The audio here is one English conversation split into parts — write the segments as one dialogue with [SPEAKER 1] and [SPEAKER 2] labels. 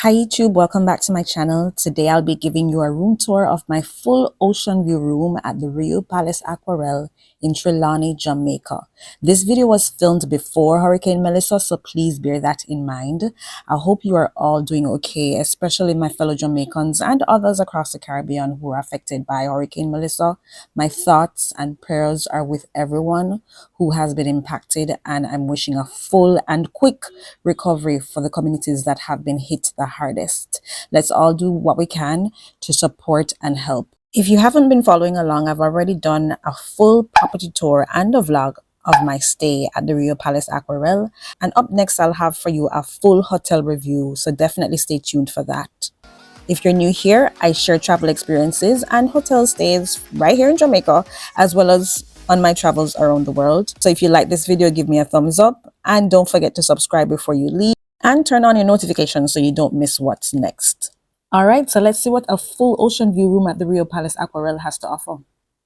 [SPEAKER 1] Hi YouTube, welcome back to my channel. Today I'll be giving you a room tour of my full ocean view room at the Riu Palace Aquarelle in Trelawny, Jamaica. This video was filmed before Hurricane Melissa, so please bear that in mind. I hope you are all doing okay, especially my fellow Jamaicans and others across the Caribbean who are affected by Hurricane Melissa. My thoughts and prayers are with everyone who has been impacted, and I'm wishing a full and quick recovery for the communities that have been hit the hardest. Let's all do what we can to support and help. If you haven't been following along, I've already done a full property tour and a vlog of my stay at the Riu Palace Aquarelle, and up next I'll have for you a full hotel review, so definitely stay tuned for that. If you're new here, I share travel experiences and hotel stays right here in Jamaica, as well as on my travels around the world. So if you like this video, give me a thumbs up and don't forget to subscribe before you leave and turn on your notifications so you don't miss what's next. All right, so let's see what a full ocean view room at the Riu Palace Aquarelle has to offer.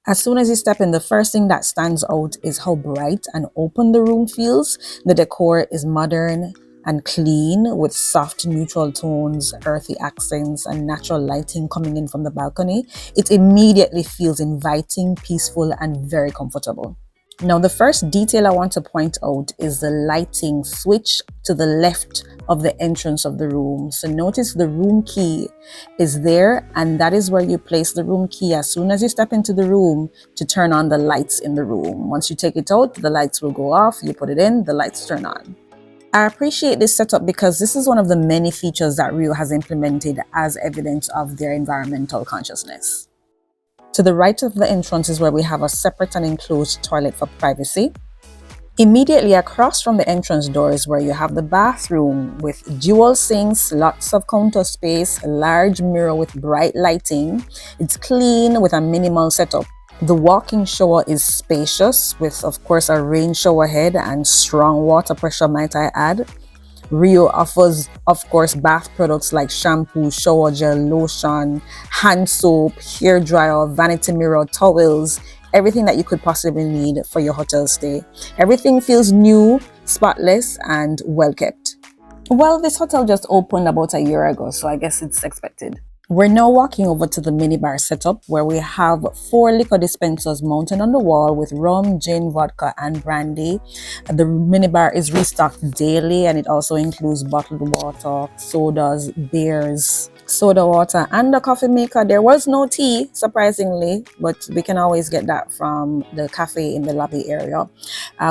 [SPEAKER 1] As soon as you step in, the first thing that stands out is how bright and open the room feels. The decor is modern and clean with soft neutral tones, earthy accents, and natural lighting coming in from the balcony. It immediately feels inviting, peaceful, and very comfortable. Now, the first detail I want to point out is the lighting switch to the left of the entrance of the room. So notice the room key is there, and that is where you place the room key as soon as you step into the room to turn on the lights in the room. Once you take it out, the lights will go off. You put it in, the lights turn on. I appreciate this setup because this is one of the many features that Riu has implemented as evidence of their environmental consciousness. To the right of the entrance is where we have a separate and enclosed toilet for privacy. Immediately across from the entrance door is where you have the bathroom with dual sinks, lots of counter space, a large mirror with bright lighting. It's clean with a minimal setup. The walk-in shower is spacious with, of course, a rain shower head and strong water pressure, might I add. Riu offers, of course, bath products like shampoo, shower gel, lotion, hand soap, hair dryer, vanity mirror, towels, everything that you could possibly need for your hotel stay. Everything feels new, spotless, and well kept. Well, this hotel just opened about a year ago, so I guess it's expected. We're now walking over to the minibar setup where we have 4 liquor dispensers mounted on the wall with rum, gin, vodka, and brandy. The minibar is restocked daily, and it also includes bottled water, sodas, beers, soda water, and a coffee maker. There was no tea, surprisingly, but we can always get that from the cafe in the lobby area.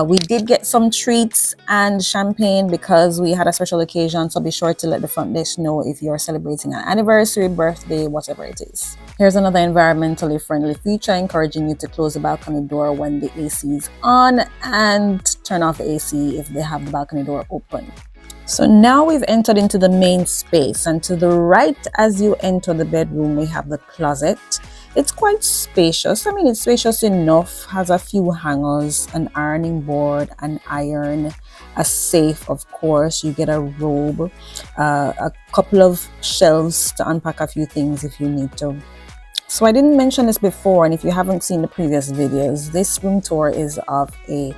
[SPEAKER 1] We did get some treats and champagne because we had a special occasion, so be sure to let the front desk know if you're celebrating an anniversary, birthday, whatever it is. Here's another environmentally friendly feature encouraging you to close the balcony door when the AC is on and turn off the AC if they have the balcony door open. So now we've entered into the main space, and to the right as you enter the bedroom we have the closet. It's quite spacious. I mean, it's spacious enough, has a few hangers, an ironing board, an iron, a safe, of course. You get a robe, a couple of shelves to unpack a few things if you need to. So I didn't mention this before, and if you haven't seen the previous videos, this room tour is of a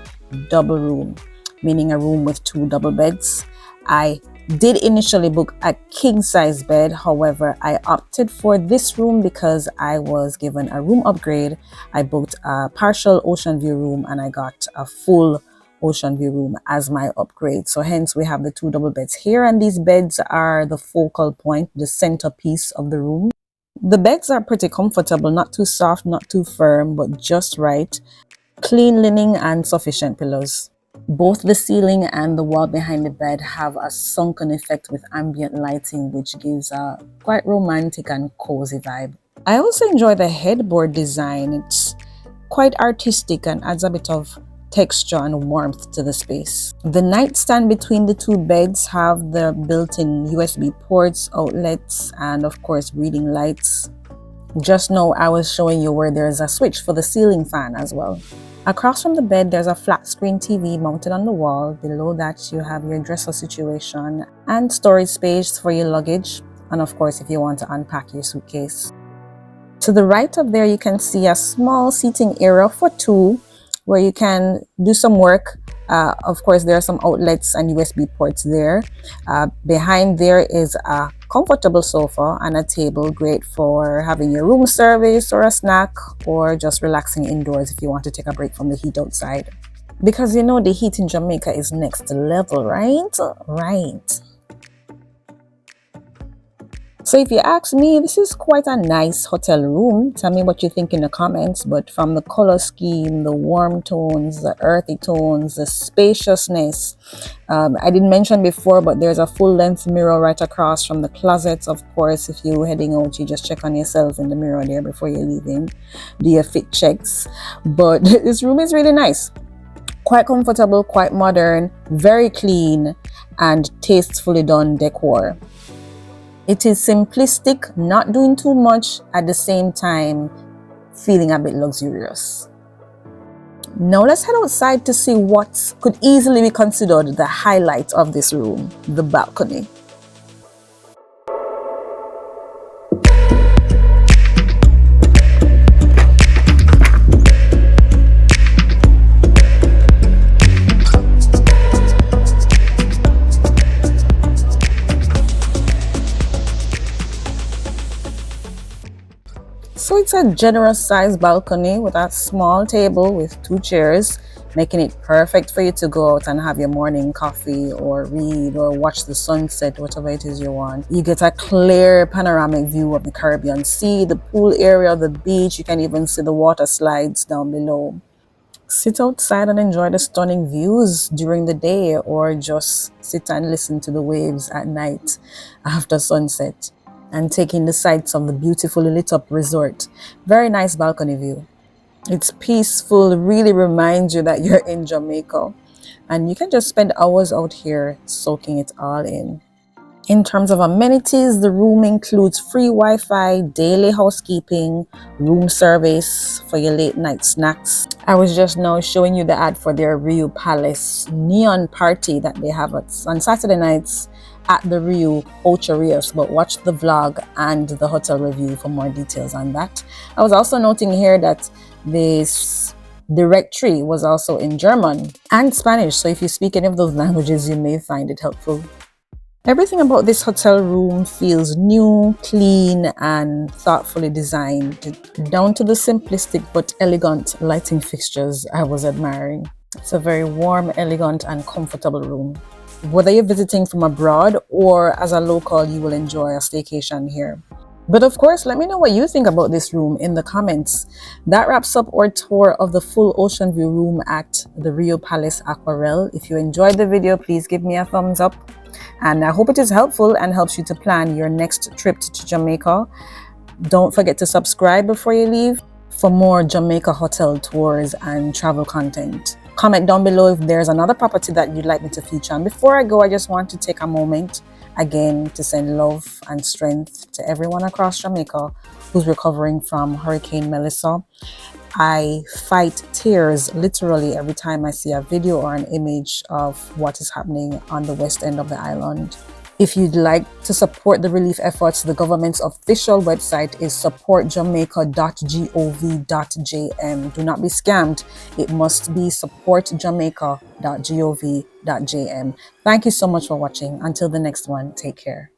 [SPEAKER 1] double room, meaning a room with 2 double beds. I did initially book a king-size bed, however, I opted for this room because I was given a room upgrade. I booked a partial ocean view room and I got a full ocean view room as my upgrade. So hence we have the 2 double beds here, and these beds are the focal point, the centerpiece of the room. The beds are pretty comfortable, not too soft, not too firm, but just right. Clean linen and sufficient pillows. Both the ceiling and the wall behind the bed have a sunken effect with ambient lighting, which gives a quite romantic and cozy vibe. I also enjoy the headboard design. It's quite artistic and adds a bit of texture and warmth to the space. The nightstand between the 2 beds have the built-in USB ports, outlets, and of course reading lights. Just now I was showing you where there's a switch for the ceiling fan as well. Across from the bed, there's a flat screen TV mounted on the wall. Below that, you have your dresser situation and storage space for your luggage. And of course, if you want to unpack your suitcase. To the right of there, you can see a small seating area for 2 where you can do some work. Of course, there are some outlets and USB ports there. Behind there is a comfortable sofa and a table, great for having your room service or a snack, or just relaxing indoors if you want to take a break from the heat outside. Because you know the heat in Jamaica is next level, right? Right. So if you ask me, this is quite a nice hotel room. Tell me what you think in the comments. But from the color scheme, the warm tones, the earthy tones, the spaciousness. I didn't mention before, but there's a full-length mirror right across from the closet. Of course, if you're heading out, you just check on yourself in the mirror there before you're leaving. Do your fit checks. But this room is really nice. Quite comfortable, quite modern, very clean, and tastefully done decor. It is simplistic, not doing too much, at the same time feeling a bit luxurious. Now let's head outside to see what could easily be considered the highlight of this room, the balcony. So it's a generous sized balcony with a small table with 2 chairs, making it perfect for you to go out and have your morning coffee or read or watch the sunset, whatever it is you want. You get a clear panoramic view of the Caribbean Sea, the pool area, the beach. You can even see the water slides down below. Sit outside and enjoy the stunning views during the day, or just sit and listen to the waves at night after sunset and take in the sights of the beautifully lit up resort. Very nice balcony view. It's peaceful, really reminds you that you're in Jamaica, and you can just spend hours out here soaking it all in. In terms of amenities, the room includes free Wi-Fi, daily housekeeping, room service for your late night snacks. I was just now showing you the ad for their Riu Palace neon party that they have on Saturday nights at the Riu Palace, but watch the vlog and the hotel review for more details on that. I was also noting here that this directory was also in German and Spanish, so if you speak any of those languages, you may find it helpful. Everything about this hotel room feels new, clean, and thoughtfully designed, down to the simplistic but elegant lighting fixtures I was admiring. It's a very warm, elegant, and comfortable room. Whether you're visiting from abroad or as a local, you will enjoy a staycation here. But of course, let me know what you think about this room in the comments. That wraps up our tour of the full ocean view room at the Riu Palace Aquarelle. If you enjoyed the video, please give me a thumbs up. And I hope it is helpful and helps you to plan your next trip to Jamaica. Don't forget to subscribe before you leave for more Jamaica hotel tours and travel content. Comment down below if there's another property that you'd like me to feature. And before I go, I just want to take a moment again to send love and strength to everyone across Jamaica who's recovering from Hurricane Melissa. I fight tears literally every time I see a video or an image of what is happening on the west end of the island. If you'd like to support the relief efforts, the government's official website is supportjamaica.gov.jm. Do not be scammed. It must be supportjamaica.gov.jm. Thank you so much for watching. Until the next one, take care.